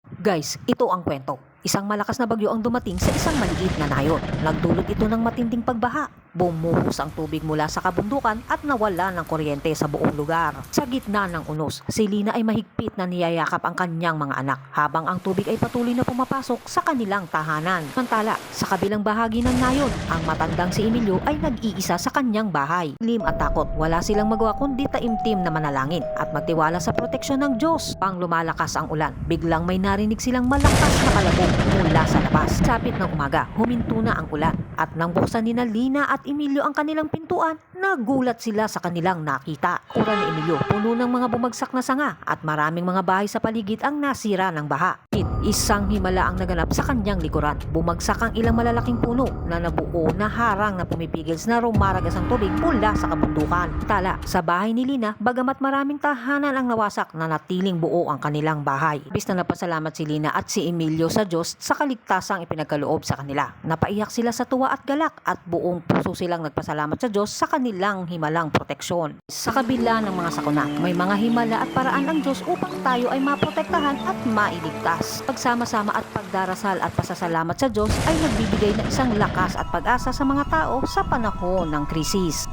Guys, ito ang kwento. Isang malakas na bagyo ang dumating sa isang maliit na nayon. Nagdulot ito ng matinding pagbaha. Bumuhos ang tubig mula sa kabundukan at nawala ng kuryente sa buong lugar. Sa gitna ng unos, si Lina ay mahigpit na niyayakap ang kanyang mga anak habang ang tubig ay patuloy na pumapasok sa kanilang tahanan. Samantala, sa kabilang bahagi ng nayon, ang matandang si Emilio ay nag-iisa sa kanyang bahay. Lim at takot, wala silang magawa kundi taimtim na manalangin at magtiwala sa proteksyon ng Diyos. Pang lumalakas ang ulan, biglang may narinig silang malakas na kalabog mula sa labas. Sapit ng umaga, huminto na ang ulan at nang buksan ni Lina at Emilio ang kanilang pintuan, nagulat sila sa kanilang nakita. Ura ni Emilio, puno ng mga bumagsak na sanga at maraming mga bahay sa paligid ang nasira ng baha. Isang himala ang naganap sa kanyang likuran. Bumagsak ang ilang malalaking puno na nabuo na harang na pumipigil na rumaragas ang tubig mula sa kabundukan. Tala, sa bahay ni Lina, bagamat maraming tahanan ang nawasak, na natiling buo ang kanilang bahay. Bis na napasalamat si Lina at si Emilio sa Diyos sa kaligtasang ipinagkaloob sa kanila. Napaiyak sila sa tuwa at galak at buong puso silang nagpasalamat sa Diyos sa kanilang himalang proteksyon. Sa kabila ng mga sakuna, may mga himala at paraan ng Diyos upang tayo ay maprotektahan at mailigtas. Pagsama-sama at pagdarasal at pasasalamat sa Diyos ay nagbibigay ng isang lakas at pag-asa sa mga tao sa panahon ng krisis.